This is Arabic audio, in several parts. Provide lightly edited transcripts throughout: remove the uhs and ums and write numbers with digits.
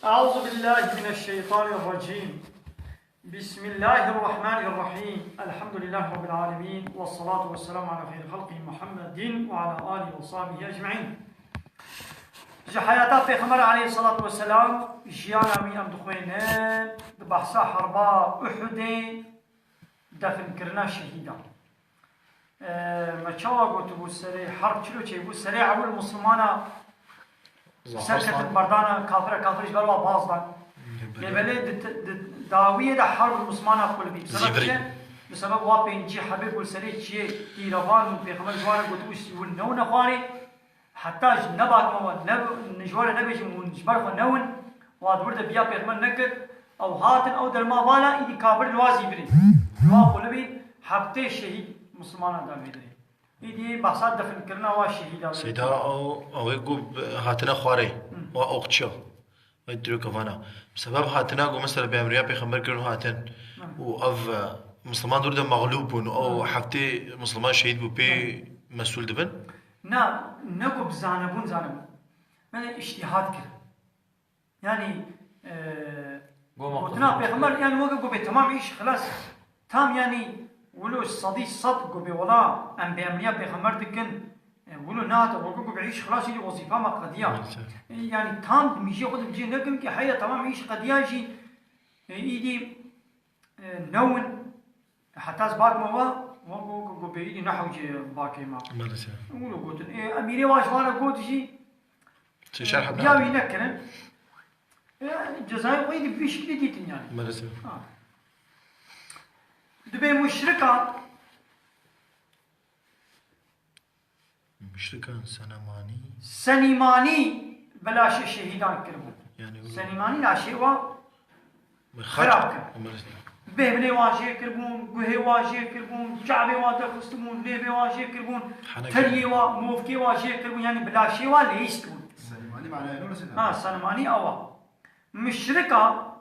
أعوذ بالله من الشيطان الرجيم. بسم الله الرحمن الرحيم. الحمد لله رب العالمين والصلاة والسلام على خير خلقه محمد وعلى آله وصحبه أجمعين. جحياتا پیغمبر عليه الصلاة والسلام جيانا مي ام دخوينين بحثا حربا أحد دفن كرنا شهيدا. ما چاوا قلت بو سري حرب چلو چه بو سري عول مسلمانا سركت بردانا كافرش بروا بازدان لبلي داوية دا حرب المسلمانا كل بي بسبب وابين جي حبيب والسري چيه إيرابان وبيغمبر جوانا قلت بو ونو نخواري حتى نبات مو نجوار نبيش ونجبر خو نون وادورد بيا بيغمبر نكر او هاتن او درما بالا ايدي كافر الوازي بري لوا قلبي حبتي شهيد مسلمانا دا بيدري ایدی بحثات دفن کرنا و شهیدا سیدا او يقول هاتنا خواري و اوقتشو ويدرو كفانا بسبب هاتنا قو مثلا بأمريكا بيخمر كرنو هاتن و اف مسلمان دور مغلوب بون او حفتي مسلمان شهيد بو بي مسؤول دبن نا نقو بزانبون زانبون من اجتهاد كر يعني قلتنا بيخمر يعني وقو بتمام ايش خلاص تام يعني ولو الصديق صدق بولا ام بأمريكا بيخمر دكن ولو نات وقو بعيش خلاص يجي وظيفه ما قضيه يعني تام مشي خد بيجي نكم كي حياه تمام عيش قضيه شي ايدي نون حتى زباك ما وقو بيدي نحو جي باكي ما ولو قلت اميري واش وانا قلت شي شرح يا وينكن الجزائر ويدي بشكل ديتن يعني مالسه دبي مشركان سنيماني بلاش شهيدان كربون يعني سنيماني لا شيء وا خراب بهبني واجه كربون قهي واجه كربون شعبي واجه خستمون ليبي واجه كربون تري موفكي واجه كربون يعني بلا شيء وا ليستون سنيماني معناه سنيماني اوا مشركا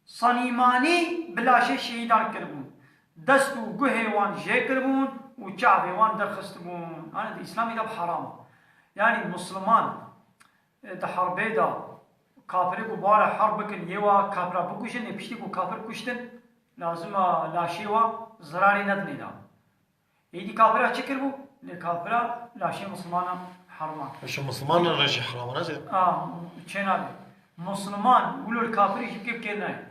سنيماني بلاش شهيدان كربون دستو قهي وان جي كربون وشعبي وان درخستبون انا الاسلامي ده بحرام يعني المسلمان ده حربي ده كافر کو بار حرب کن يوا كافر بكوشن يبشتي کو كافر كشتن لازم لا شيوا زراري ندني ده يدي كافر اشكربو لكافر لا شي مسلمان حرام مش مسلمان رجع حرام نازل چنال مسلمان ولو الكافر يشكيب كنا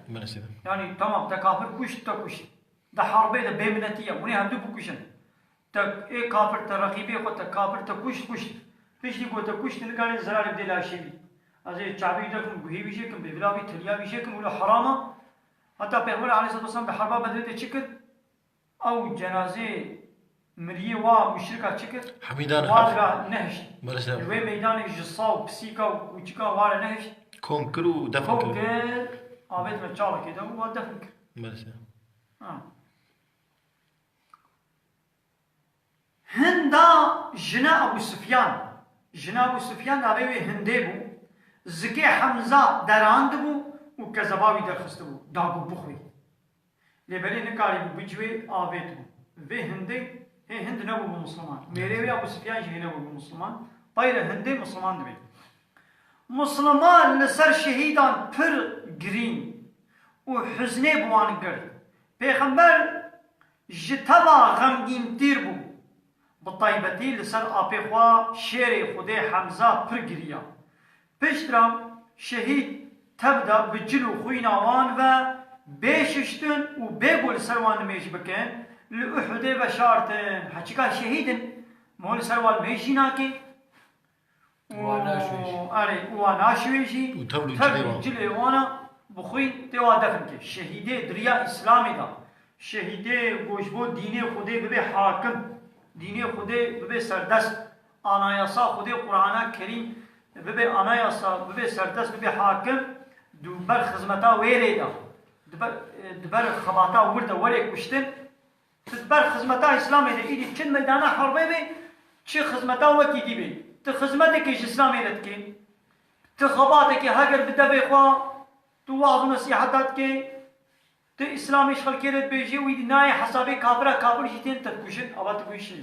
يعني تمام ده كافر كشت تكشت ده حربي ده بيمنتيه وني هم دو بكوشن تك اي كافر ترقيبي خو كافر تكشت پیشی کو تکشت نکاری زرار بدلا شی از چابی دکم گوهی بیشه کم ببلا بی تلیا بیشه کم ولا حرامه حتی پیغمبر علیه الصلاه والسلام به حرب بدر چکت او جنازه مریه و مشرکا چکت حمیدان وارا نهش مرسل وی میدان جصا و پسیکا و چکا وارا نهش کم کرو دفن کرو آبد من چاله کده و دفن کرد مرسل هندا جنا ابو سفيان داوي هندي بو زكي حمزه دراند بو وكذباوي درخست بو داغو بخوي لبلي نكاري بو بجوي آويت بو في هندي هي هند نبو مسلمان ميري ابو سفيان جي نبو مسلمان طير هندي مسلمان دبي مسلمان لسر شهيدان پر گرين وحزني بوان قرد پیغمبر جتبا غمگين تير بو بطيبتي لسر آبخوا شيري خدي حمزة برگريا پشترا شهيد تبدا بجلو خويناوان و بيششتن و بيقول سروان ميش بكن لأحد بشارتن حچكا شهيدن مول سروان ميشيناكي وانا شويشي وتبلو جليوانا بخوين توا دفن شهيدي دريا اسلامي دا شهيدي گوشبو دين خدي ببي حاكم دين خدي ببي سردست آنایاسا خدي قرآن کریم ببي آنایاسا ببي سردست ببي حاكم دوبر خزمتا ويري دا دوبر خباتا ورده وري کشتن تدبر خزمتا اسلامي دا ايدي چن ميدانا حربي بي چه خزمتا وكي دي بي تخزمتك ايش اسلامي لدكي تخباتك هاگر بدبي خواه تو واضح نصيحتات كي تو اسلامي شغل كيرت بيجي ويدي ناي حسابي كافر جيتين تدكوشن او تكوشن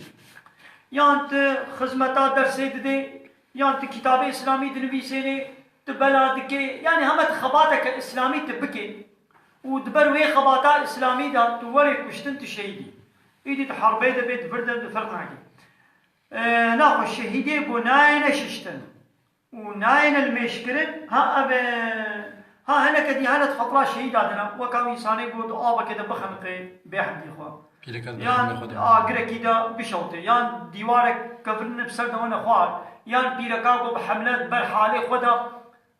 يان ت خدمتا درس دي يان ت كتاب اسلامي دنويسي تبلادك يعني هم خباتك إسلامي تبكي ودبر وي خباتا إسلامي دا توري كشتن تشهيدي إيدي تحربي دا بيت بردن فرق معكي ناخو الشهيدي بو ناين ششتن وناين المشكرن ها هنا كدي هنا تخطرا شهيد عندنا وكاو إنساني بو دعابا كده بخنقي بيحمدي خواه يان آقرا كده بشوطي يان ديوارك كفرن بسرد وانا خواه يان بيركا بو بحملات برحالي خودا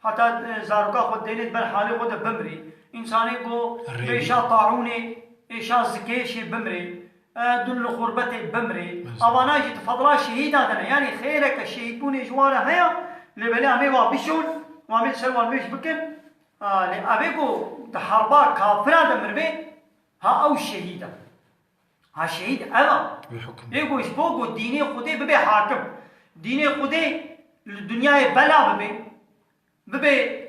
حتى زاروكا خود دينيت برحالي خودا بمري إنساني بو بيشا طاعوني إيشا زكيشي بمري دل خربتي بمري أواناجي تفضلا شهيد عندنا يعني خيرك الشهيد بوني جوارا هيا لبلا عمي وابشون وعمي سلوان ميش بكن لأبيكو تحربا كافرا دمر بي ها أو الشهيدة ها شهيد ألا يقول إشبوكو ديني خودي ببي حاكم ديني خودي الدنيا بلا ببي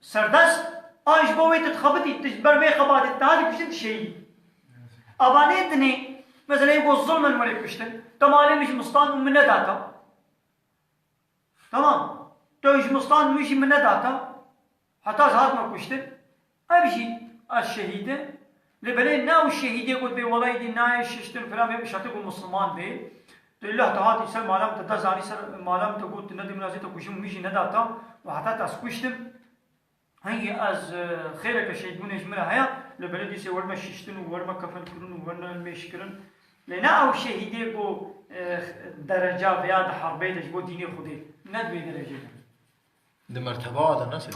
سردست إشبوكي تتخبطي تجبر بي خباتي تهادي كشتن شهيد أباني دني مثلا يقول الظلم الملك كشتن تمالي مش مستان من نداتا تمام تويش مستان مش من نداتا حتى زهاد ما كشتن أبجي الشهيدة لبلين ناو الشهيدة يقول بي والله دي نايش ششتن فلان يبي شاتقو مسلمان بي الله تعالى يسال مالام تدزاني سر مالام تقول تندي منازي تكوشم ميجي نداتا وحتى تسكوشتم هنگی از خیره که شیدمون اجمره هیا لبلدی سی ورما ششتن و ورما کفن کرن و ورما المیش کرن لنا او شهیده بو درجه بیاد حربه دش بو دینی خودی ندوی درجه ده مرتبه هذا الناس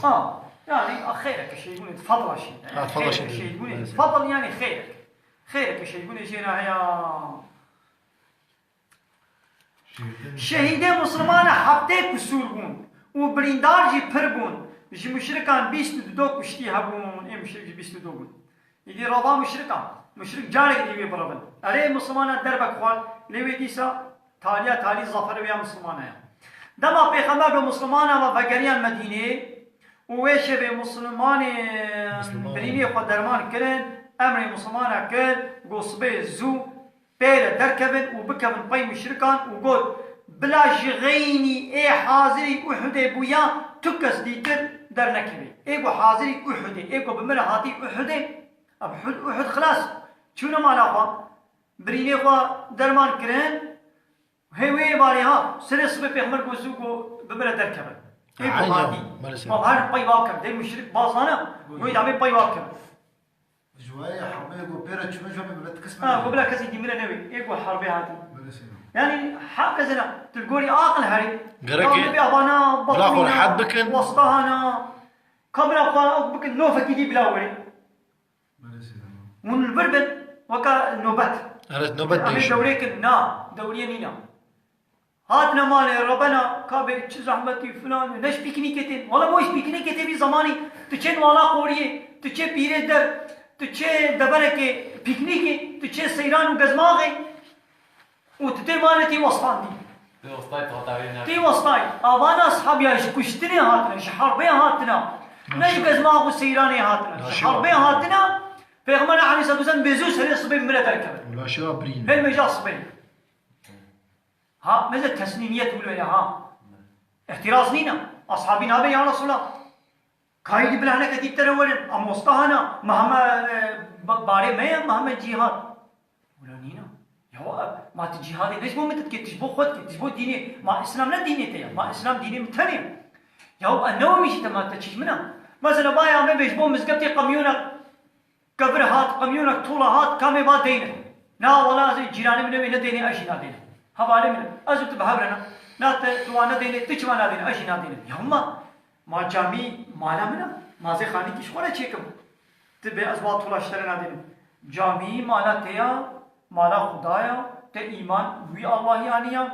يعني خيرك شيدمون تفضل شيء تفضل شيدمون تفضل يعني خيرك شيدمون جينا هيا شهیده مسلمان هفته کسور بون و بریندار جی پر بون جی مشرکان 22 کشتی هبون ای مشرک جی 22 بون یدی رابا مشرک جارك دیوی برابن اره مسلمان دربک خوال لیوی دیسا تالی ظفر ویا مسلمان دما پیغمبر به مسلمان و وگریان مدینه و ویش به مسلمان برینی خود درمان کرن امر مسلمان کرد گوسبه زو بير دركبن وبكبن باي مشركان وقول بلا جغيني اي حاضري احدي بويا تكس ديتر درنكبي ايقو حاضري احدي ايقو بمرا هاتي احدي احد خلاص شنو مالا خوا بريني خوا درمان كرين هيوي باري ها سرس بيغمر قوزوكو بمرا دركبن ايقو هاتي ما بهار باي واكب دي مشرك باصانا ويد عمي باي واكب جوايا حربي يقول بيرة شو بلا تكسب قبل كذا يدمر نبي يقول حربي هاتي يعني هكذا تقولي عاقل هري قرقي أبانا بلاخر حد بكن وسطهنا قبل أبانا بكن نوفة كذي بلا وري من البربن وكا نوبت نوبت ديش دوريك دوريا نينا هاتنا مال ربنا كابر زحمتي فلان نش بيكنيكتين والله موش بيكنيكتين في زماني تشين والا قوريه تشين بيرة در تشين دبرك بيكنيكي تشين سيران وغزماغي وتتي مالتي وسطان دي تي وسطاي أبانا أصحاب يا كشتني هاتنا شحربي هاتنا نش غزماغ وسيراني هاتنا شحربي هاتنا پیغمبر علی صلی الله علیه و بزوس هر صبح مره درکبه ولا شابرين هل مجا صبح ها مثل تسنيمية ولا ها احتراز نينا أصحابي نابي يا رسول الله كايد بلهنا كتير ترولن أموستهنا مهما باري ما مهما جهاد ولا نينا يا ما تجهاد ليش مو متت تشبه خود تشبه ديني ما إسلام لا ديني تيا ما إسلام ديني متني يا أنو مش تما تشمنا مثلا بايا ما بيشبه مسكتي قميونك كبر هات قميونك طول هات كامي با دينه نا ولا زي جيران من وين دينه أشي نا دينه حوالي من أزوت بحبرنا نات توانا دينه تجمعنا دينه أشي نا دينه يوم ما جامي مالا منا ما زي خاني كيش ولا شيء كم تبي أزواج طول اشترينا دينه جامي مالا تيا مالا خدايا ت إيمان وي الله يعني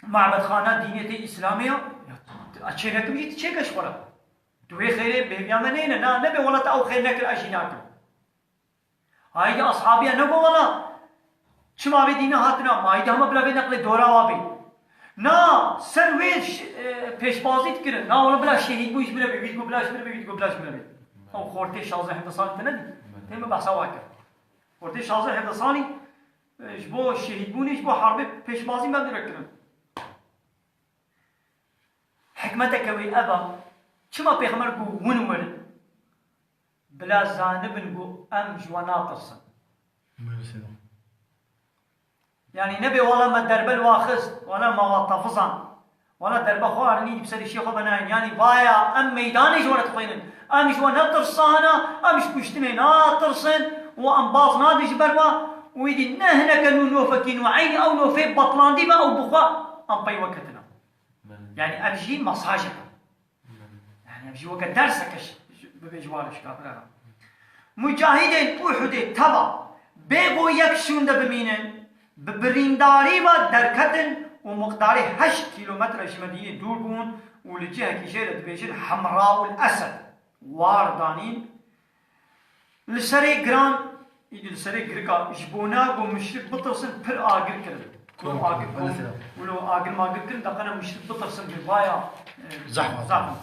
معبد خانة دينية إسلامية أشي نكمل يتشيك إيش ولا توي خير بيبيا منين نا نبي ولا تأو خير نكر أشي ناكل هاي أصحابي نبوا ولا شو ما بدينا هاتنا ما يده هم بلا بنقل دورا وابي نا سرويش پیش بازی کرد نا ولا بلا شهید بویش بلا بيد کو بلاش بلا بيد کو بلاش بلا بيد او خورتي 16 سال تندي تم بحث واکر خورتي 16 سالی جبو شهید بونیش بو حرب پیش بازی من درکرد حكمتك وي أبا شما بيخمر قو ونور بلا زانب قو أم جوانا ترسن يعني نبي والله ما درب الواخز ولا ما وطفزان ولا درب خوارني بسر الشيخ بناين يعني بايا أم ميداني جوانا تخوينن أم جوانا ترسانا أم شكشتمينا ترسن وأم باز نادي جبروا ويدي نهنا كانوا نوفكين وعيني أو نوفي بطلان ديما أو بخوا أم باي وقتنا يعني أبجي مصاجك يعني أبجي وقت درسكش بجوالش كابرا مجاهدين أحد تبا بيغو يكشون بمينن ببرينداري ودركتن ومقداري 8 كيلومتر اش مدينة دور بون ولجهة كيشيرة بيجن حمراء الأسد واردانين لسري جران يدي لسري جريكا جبونا ومشرك بطرسن بر آقر كرد ولو آقر ما آقر كرد دقنا مشرك بطرسن بالبايا زحمة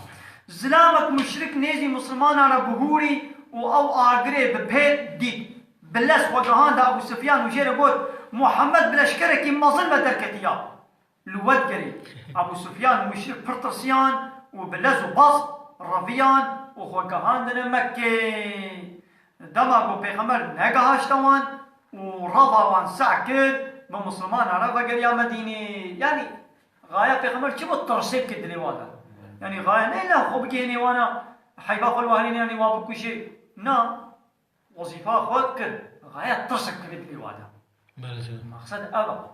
زلامك مشرك نيزي مسلمان على بهوري او آقري ببيت دي بلس وقهان دا أبو سفيان وجيرة قلت محمد بلشكرك ما ظلمة دركتيا لود قري أبو سفيان مشرك برطرسيان وبلز وباص رفيان وخوكهان دنا مكة دماغو بيغمر نقهاش توان ورضا وان سعكد بمسلمان عرفا قريا مدينة يعني غاية بيغمر چبو ترسيب كدني وادا يعني غاية نيلا خوب جيني وانا حيبا خلوهانين يعني وابكو شيء نا وظيفة خوات كد غاية ترسك كدني وادا مقصد أبا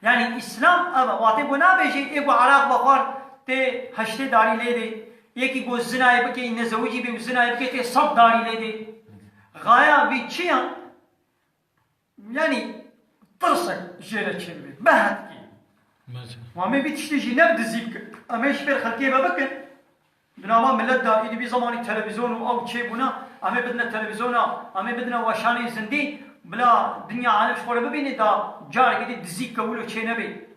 يعني إسلام أبا واتي بنا بيجي إيقو عراق بخار تي هشتي داري ليدي يكي قو الزنا يبكي إن زوجي بي الزنا يبكي تي صد داري ليدي غاية بيتشيان يعني ترسك جيرة شربي ما هتكي وامي بيتشتيجي نبد زيبك أما يشبير خلقية ببكن بناما ملت دا إيدي بي زماني تلفزيون أو تشي بنا أما بدنا التلفزيون أما بدنا وشاني زندي بلا دنيا عالم شخورة ببيني دا جاري قدي دزيك كولو تشي نبي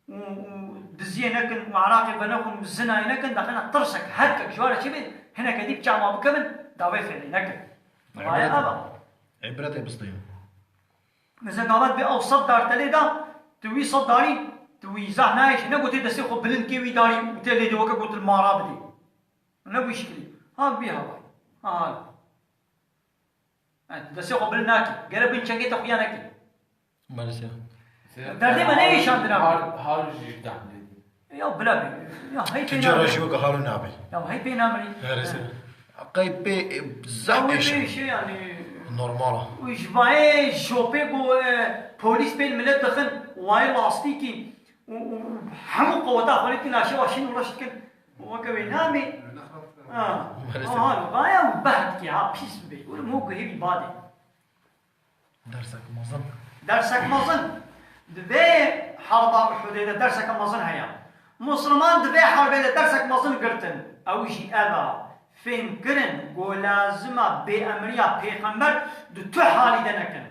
ودزيه نكن وعراقي بناكم الزنا نكن داخلنا ترسك هكك جوارة شبه هنا كديك جامع بكمن داوي فعلي نكن غاية أبا عبرتي بسطيم مثلا قامت بأو صد دار تلي دا توي صد داري توي زاه نايش نقو تدسي خو بلن كيوي داري وتلي دي وكا قلت المارا بدي نقو يشكلي ها بيها باي ها دسي خو بلن ناكي قرب بنشنكي تخويا ناكي مالسيا دردي ما نيش عندنا هارو جيدا يا بلا بي يا هاي تجرى شو قهارو نابي يا هاي بينا مري قيب بي بزاف ايش ايش يعني نورمالا وش باي شوبي بو بوليس بين ملت دخل واي لاستيكي وحمو قوتا خليتي ناشي واشين ورشت كن وكوي نامي غاية وبهت كي ها بيس بي مو قهيبي بادي درسك مظن دبي حرب الحديدة درسك مظن هيا مسلمان دبي حرب درسك مظن قرتن او شي ابا فهم كرن قو لازمه بأمريا پیغمبر دو تو حالي دنكن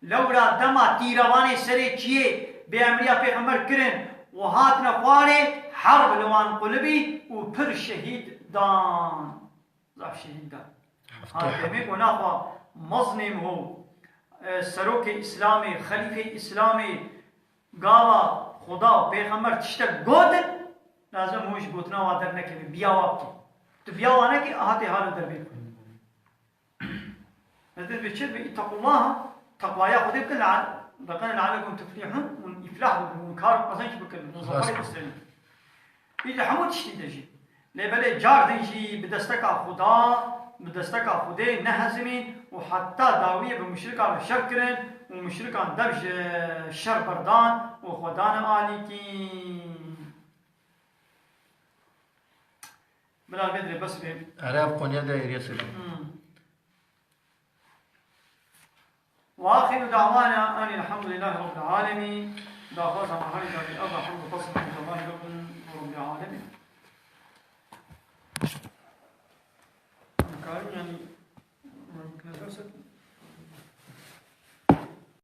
لولا دما تيرواني سري چيه بأمريا پیغمبر كرن وهاتنا خواري حرب لوان قلبي وپر شهيد دان ضعف شهيد دان هات دمي وناخوا مظلم هو سروك اسلامي خليفه اسلامي قاوا خدا پیغمبر تشتك گودن لازم هوش گوتنا وادر نكي بيا وابكي تبيا وانا كي هاتي حال دربيت هذا بيشد بيتقوا الله تقوايا خدي بكل بقنا لعلكم تفلحون والافلاح والمنكر مثلا شو بكل مظفر السلام إذا حمود تشتي لبلي جار ديجي بدستك خدا بدستك خدي نهزمين وحتى داوية بمشركة شكرن ومشركة دبج شر بردان وخدان مالكين بلا بدري بس بهم عرب قنيا داير يصل واخر دعوانا ان الحمد لله رب العالمين دعوانا محمد الله حمد فصل الله رب العالمين